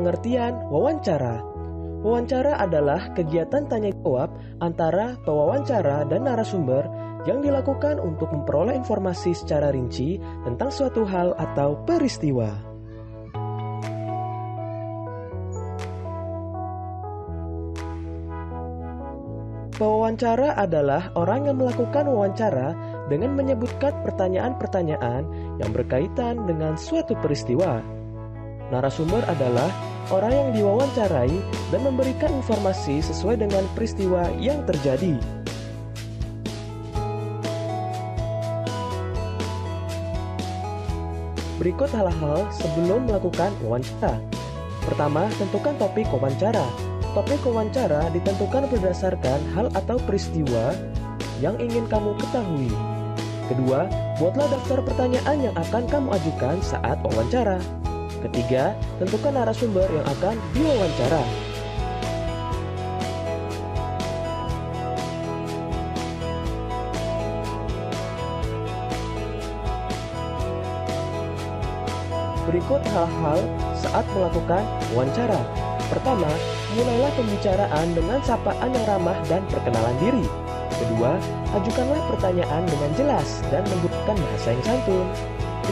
Pengertian wawancara. Wawancara adalah kegiatan tanya-jawab antara pewawancara dan narasumber yang dilakukan untuk memperoleh informasi secara rinci tentang suatu hal atau peristiwa. Pewawancara adalah orang yang melakukan wawancara dengan menyebutkan pertanyaan-pertanyaan yang berkaitan dengan suatu peristiwa. Narasumber adalah orang yang diwawancarai dan memberikan informasi sesuai dengan peristiwa yang terjadi. Berikut hal-hal sebelum melakukan wawancara. Pertama, tentukan topik wawancara. Topik wawancara ditentukan berdasarkan hal atau peristiwa yang ingin kamu ketahui. Kedua, buatlah daftar pertanyaan yang akan kamu ajukan saat wawancara. Ketiga, tentukan narasumber yang akan diwawancara. Berikut hal-hal saat melakukan wawancara. Pertama, mulailah pembicaraan dengan sapaan yang ramah dan perkenalan diri. Kedua, ajukanlah pertanyaan dengan jelas dan menggunakan bahasa yang santun.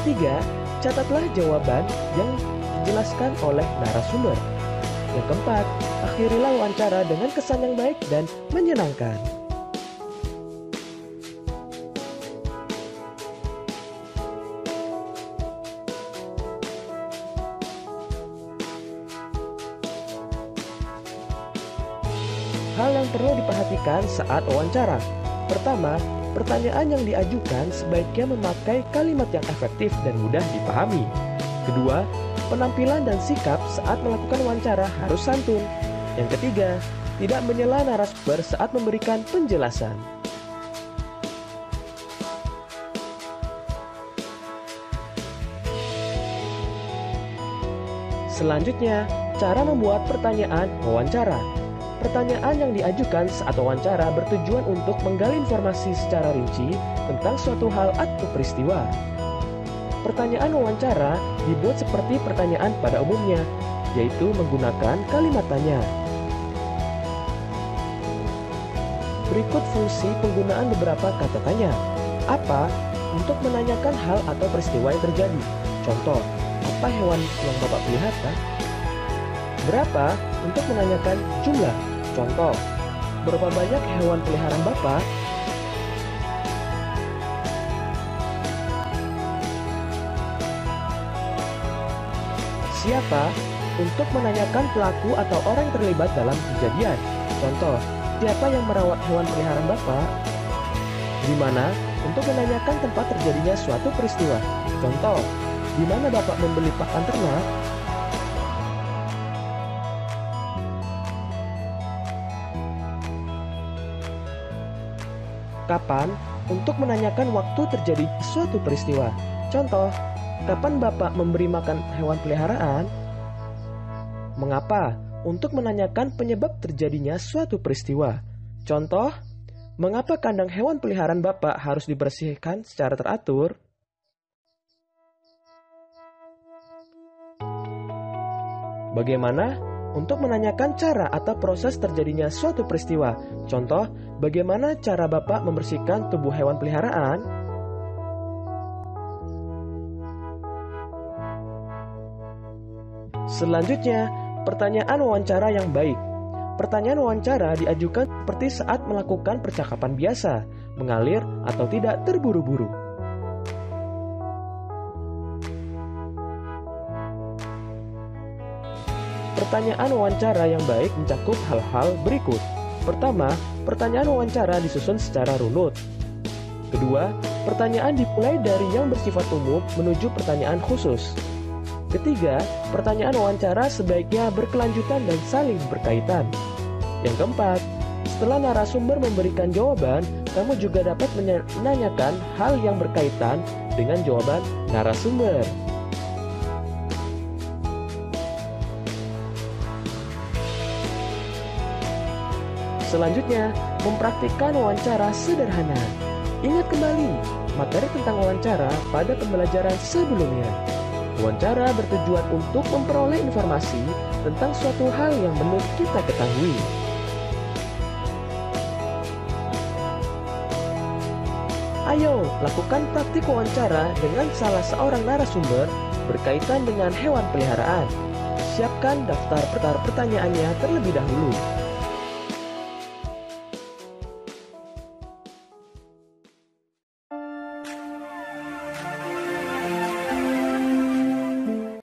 Ketiga, catatlah jawaban yang dijelaskan oleh narasumber. Yang keempat, akhirilah wawancara dengan kesan yang baik dan menyenangkan. Hal yang perlu diperhatikan saat wawancara. Pertama, pertanyaan yang diajukan sebaiknya memakai kalimat yang efektif dan mudah dipahami. Kedua, penampilan dan sikap saat melakukan wawancara harus santun. Yang ketiga, tidak menyela narasumber saat memberikan penjelasan. Selanjutnya, cara membuat pertanyaan wawancara. Pertanyaan yang diajukan saat wawancara bertujuan untuk menggali informasi secara rinci tentang suatu hal atau peristiwa. Pertanyaan wawancara dibuat seperti pertanyaan pada umumnya, yaitu menggunakan kalimat tanya. Berikut fungsi penggunaan beberapa kata tanya. Apa? Untuk menanyakan hal atau peristiwa yang terjadi. Contoh, apa hewan yang Bapak pelihara? Berapa? Untuk menanyakan jumlah. Contoh, berapa banyak hewan peliharaan Bapak? Siapa? Untuk menanyakan pelaku atau orang yang terlibat dalam kejadian. Contoh, siapa yang merawat hewan peliharaan Bapak? Di mana? Untuk menanyakan tempat terjadinya suatu peristiwa. Contoh, di mana Bapak membeli pakan ternak? Kapan? Untuk menanyakan waktu terjadi suatu peristiwa. Contoh, kapan Bapak memberi makan hewan peliharaan? Mengapa? Untuk menanyakan penyebab terjadinya suatu peristiwa. Contoh, mengapa kandang hewan peliharaan Bapak harus dibersihkan secara teratur? Bagaimana? Untuk menanyakan cara atau proses terjadinya suatu peristiwa. Contoh, bagaimana cara Bapak membersihkan tubuh hewan peliharaan? Selanjutnya, pertanyaan wawancara yang baik. Pertanyaan wawancara diajukan seperti saat melakukan percakapan biasa, mengalir atau tidak terburu-buru. Pertanyaan wawancara yang baik mencakup hal-hal berikut. Pertama, pertanyaan wawancara disusun secara runut. Kedua, pertanyaan dimulai dari yang bersifat umum menuju pertanyaan khusus. Ketiga, pertanyaan wawancara sebaiknya berkelanjutan dan saling berkaitan. Yang keempat, setelah narasumber memberikan jawaban, kamu juga dapat menanyakan hal yang berkaitan dengan jawaban narasumber. Selanjutnya, mempraktikkan wawancara sederhana. Ingat kembali materi tentang wawancara pada pembelajaran sebelumnya. Wawancara bertujuan untuk memperoleh informasi tentang suatu hal yang menurut kita ketahui. Ayo, lakukan praktik wawancara dengan salah seorang narasumber berkaitan dengan hewan peliharaan. Siapkan daftar pertanyaannya terlebih dahulu.